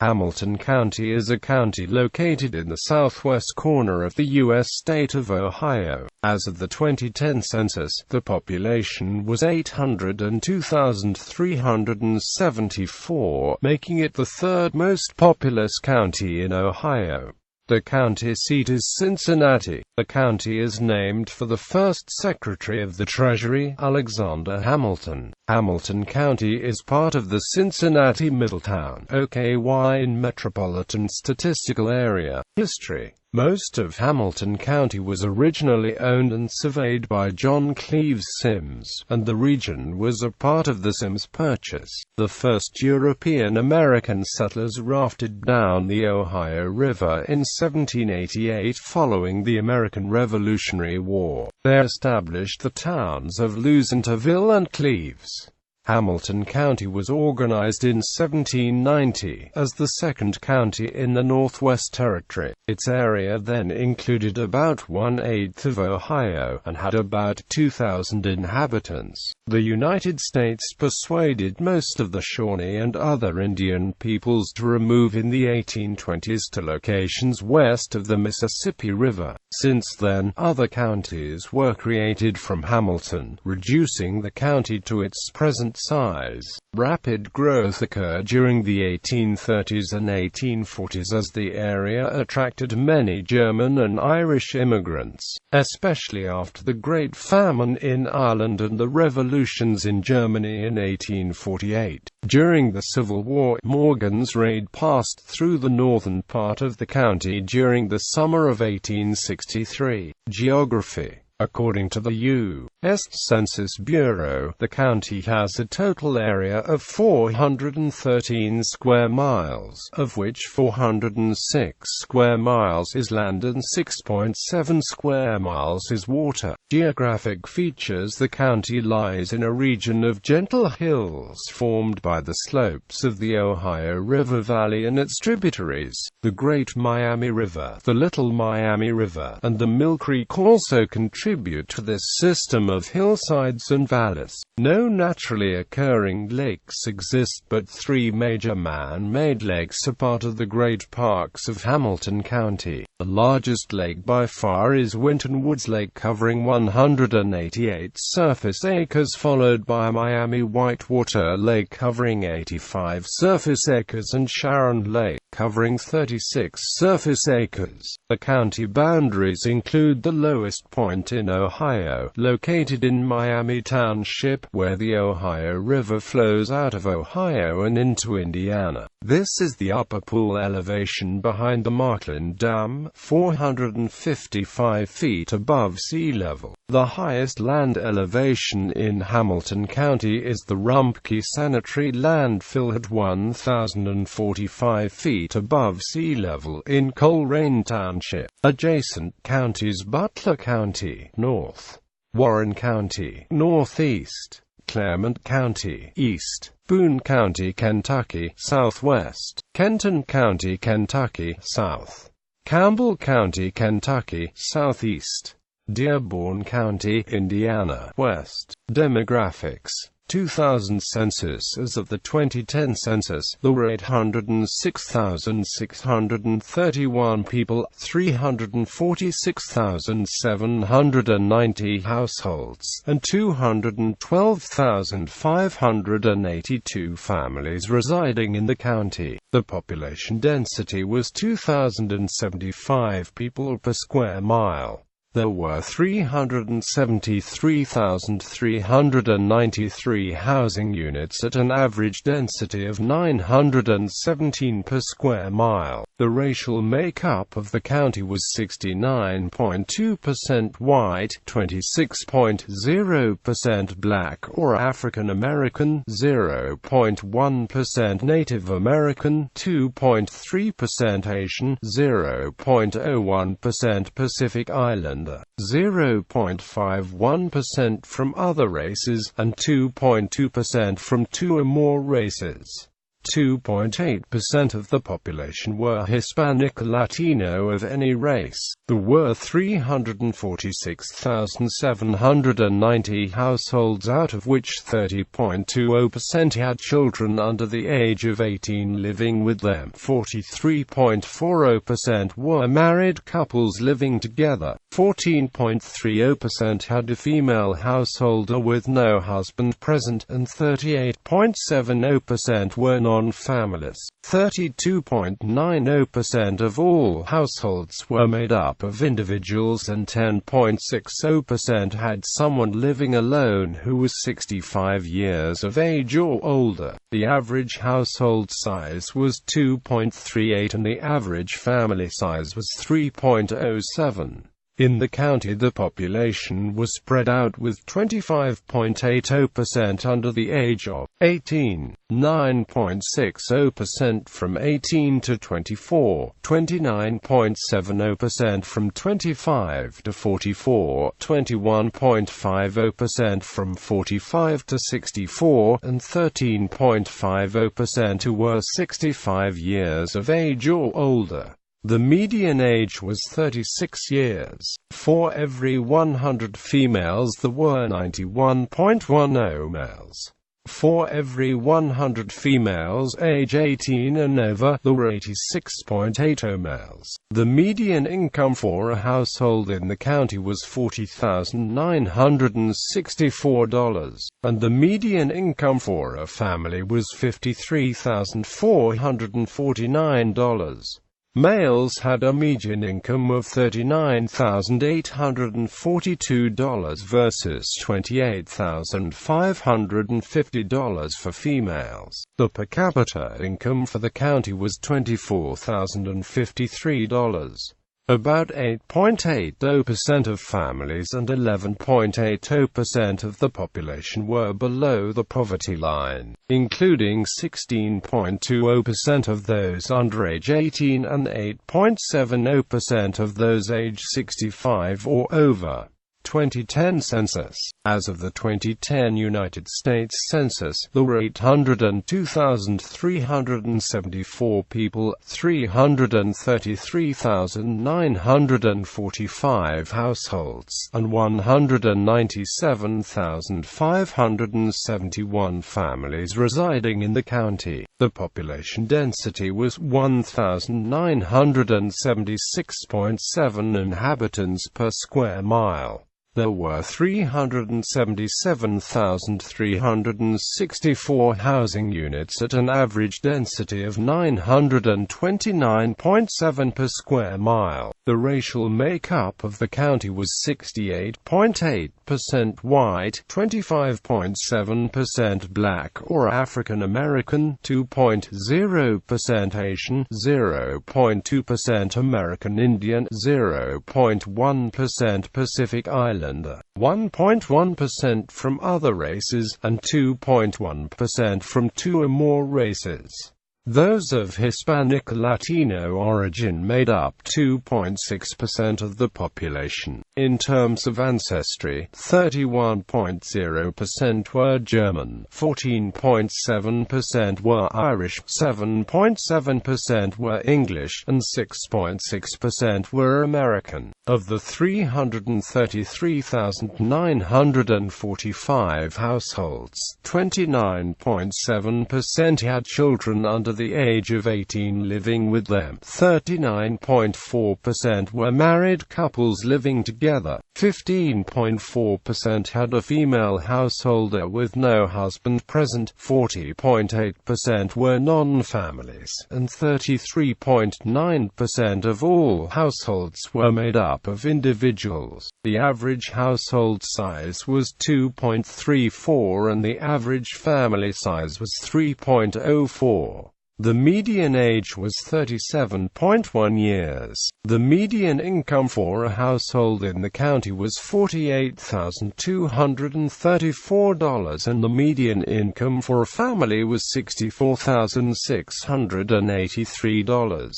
Hamilton County is a county located in the southwest corner of the U.S. state of Ohio. As of the 2010 census, the population was 802,374, making it the third most populous county in Ohio. The county seat is Cincinnati. The county is named for the first Secretary of the Treasury, Alexander Hamilton. Hamilton County is part of the Cincinnati-Middletown, OKY Metropolitan Statistical Area. History. Most of Hamilton County was originally owned and surveyed by John Cleves Sims, and the region was a part of the Sims Purchase. The first European-American settlers rafted down the Ohio River in 1788 following the American Revolutionary War. They established the towns of Louisville and Cleves. Hamilton County was organized in 1790 as the second county in the Northwest Territory. Its area then included about 1/8 of Ohio and had about 2,000 inhabitants. The United States persuaded most of the Shawnee and other Indian peoples to remove in the 1820s to locations west of the Mississippi River. Since then, other counties were created from Hamilton, reducing the county to its present size. Rapid growth occurred during the 1830s and 1840s as the area attracted many German and Irish immigrants, especially after the Great Famine in Ireland and the revolutions in Germany in 1848. During the Civil War, Morgan's raid passed through the northern part of the county during the summer of 1863. Geography. According to the U.S. Census Bureau, the county has a total area of 413 square miles, of which 406 square miles is land and 6.7 square miles is water. Geographic features. The county lies in a region of gentle hills formed by the slopes of the Ohio River Valley and its tributaries, the Great Miami River, the Little Miami River, and the Mill Creek also contribute to this system of hillsides and valleys. No naturally occurring lakes exist, but three major man-made lakes are part of the Great Parks of Hamilton County. The largest lake by far is Winton Woods Lake, covering 188 surface acres, followed by Miami Whitewater Lake covering 85 surface acres and Sharon Lake covering 36 surface acres. The county boundaries include the lowest point in Ohio, located in Miami Township, where the Ohio River flows out of Ohio and into Indiana. This is the upper pool elevation behind the Markland Dam, 455 feet above sea level. The highest land elevation in Hamilton County is the Rumpke Sanitary Landfill at 1,045 feet above sea level in Colerain Township. Adjacent counties: Butler County, north; Warren County, northeast; Claremont County, east; Boone County, Kentucky, southwest; Kenton County, Kentucky, south; Campbell County, Kentucky, southeast; Dearborn County, Indiana, west. Demographics. 2000 census. As of the 2010 census, there were 806,631 people, 346,790 households, and 212,582 families residing in the county. The population density was 2,075 people per square mile. There were 373,393 housing units at an average density of 917 per square mile. The racial makeup of the county was 69.2% white, 26.0% black or African American, 0.1% Native American, 2.3% Asian, 0.01% Pacific Islander, 0.51% from other races, and 2.2% from two or more races. 2.8% of the population were Hispanic or Latino of any race. There were 346,790 households, out of which 30.20% had children under the age of 18 living with them. 43.40% were married couples living together. 14.30% had a female householder with no husband present, and 38.70% were non-families. 32.90% of all households were made up of individuals, and 10.60% had someone living alone who was 65 years of age or older. The average household size was 2.38 and the average family size was 3.07. In the county, the population was spread out, with 25.80% under the age of 18, 9.60% from 18 to 24, 29.70% from 25 to 44, 21.50% from 45 to 64, and 13.50% who were 65 years of age or older. The median age was 36 years. For every 100 females there were 91.10 males. For every 100 females age 18 and over, there were 86.80 males. The median income for a household in the county was $40,964, and the median income for a family was $53,449. Males had a median income of $39,842 versus $28,550 for females. The per capita income for the county was $24,053. About 8.80% of families and 11.80% of the population were below the poverty line, including 16.20% of those under age 18 and 8.70% of those age 65 or over. 2010 census. As of the 2010 United States Census, there were 802,374 people, 333,945 households, and 197,571 families residing in the county. The population density was 1,976.7 inhabitants per square mile. There were 377,364 housing units at an average density of 929.7 per square mile. The racial makeup of the county was 68.8% white, 25.7% black or African American, 2.0% Asian, 0.2% American Indian, 0.1% Pacific Islander, 1.1% from other races, and 2.1% from two or more races. Those of Hispanic or Latino origin made up 2.6% of the population. In terms of ancestry, 31.0% were German, 14.7% were Irish, 7.7% were English, and 6.6% were American. Of the 333,945 households, 29.7% had children under the age of 18 living with them. 39.4% were married couples living together. 15.4% had a female householder with no husband present. 40.8% were non-families, and 33.9% of all households were made up of individuals. The average household size was 2.34 and the average family size was 3.04. The median age was 37.1 years. The median income for a household in the county was $48,234 and the median income for a family was $64,683.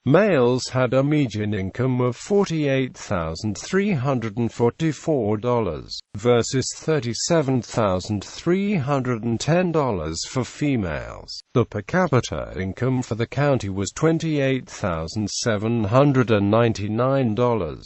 Males had a median income of $48,344 versus $37,310 for females. The per capita income for the county was $28,799.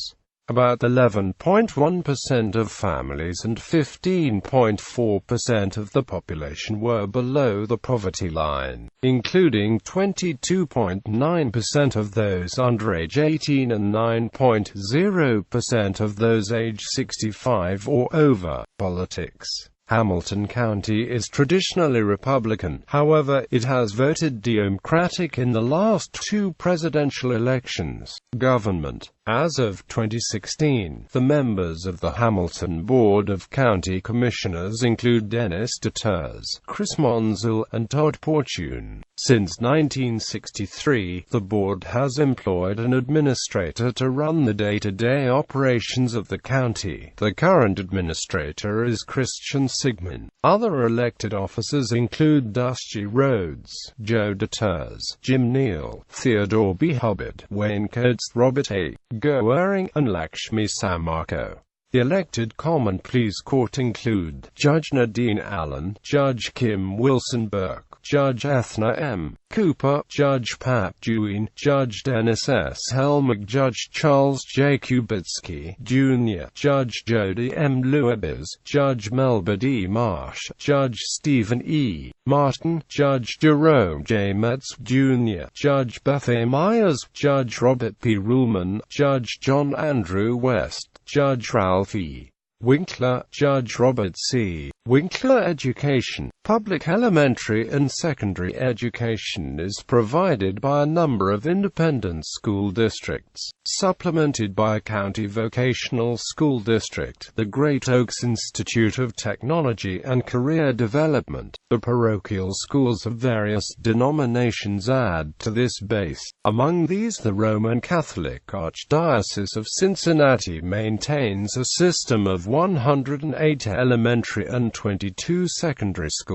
About 11.1% of families and 15.4% of the population were below the poverty line, including 22.9% of those under age 18 and 9.0% of those age 65 or over. Politics. Hamilton County is traditionally Republican, however, it has voted Democratic in the last two presidential elections. Government. As of 2016, the members of the Hamilton Board of County Commissioners include Dennis DeTers, Chris Monzel, and Todd Portune. Since 1963, the board has employed an administrator to run the day-to-day operations of the county. The current administrator is Christian Sigmund. Other elected officers include Dusty Rhodes, Joe DeTers, Jim Neal, Theodore B. Hubbard, Wayne Coates, Robert A. Goering, and Lakshmi Samarko. The elected Common Pleas Court include Judge Nadine Allen, Judge Kim Wilson Burke, Judge Ethna M. Cooper, Judge Pat Dewey, Judge Dennis S. Helmick, Judge Charles J. Kubitsky, Jr., Judge Jody M. Luebers, Judge Melba D. Marsh, Judge Stephen E. Martin, Judge Jerome J. Metz, Jr., Judge Beth A. Myers, Judge Robert P. Ruhlman, Judge John Andrew West, Judge Ralph E. Winkler, Judge Robert C. Winkler. Education. Public elementary and secondary education is provided by a number of independent school districts, supplemented by a county vocational school district, the Great Oaks Institute of Technology and Career Development. The parochial schools of various denominations add to this base. Among these, the Roman Catholic Archdiocese of Cincinnati maintains a system of 108 elementary and 22 secondary schools,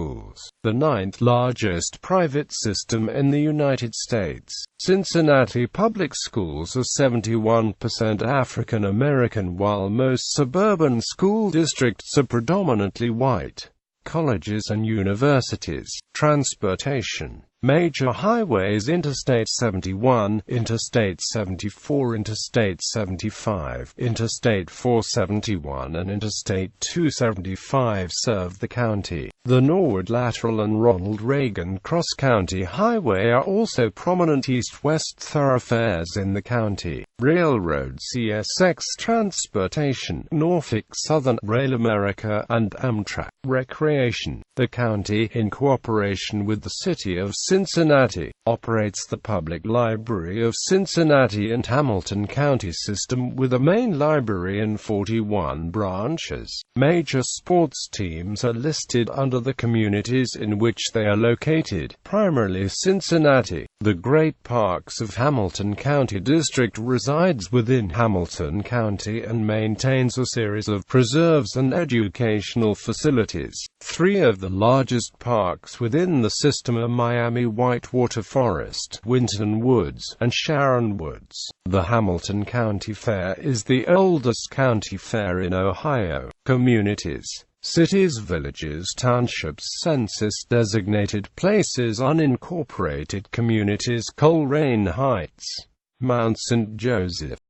the ninth largest private system in the United States. Cincinnati public schools are 71% African American, while most suburban school districts are predominantly white. Colleges and universities. Transportation. Major highways: Interstate 71, Interstate 74, Interstate 75, Interstate 471 and Interstate 275 serve the county. The Norwood Lateral and Ronald Reagan Cross County Highway are also prominent east-west thoroughfares in the county. Railroad: CSX Transportation, Norfolk Southern, Rail America, and Amtrak. Recreation. The county, in cooperation with the city of Cincinnati, operates the Public Library of Cincinnati and Hamilton County system, with a main library and 41 branches. Major sports teams are listed under the communities in which they are located, primarily Cincinnati. The Great Parks of Hamilton County District resides within Hamilton County and maintains a series of preserves and educational facilities. Three of the largest parks within the system are Miami Whitewater Forest, Winton Woods, and Sharon Woods. The Hamilton County Fair is the oldest county fair in Ohio. Communities. Cities, villages, townships, census-designated places, unincorporated communities. Coleraine Heights, Mount St. Joseph,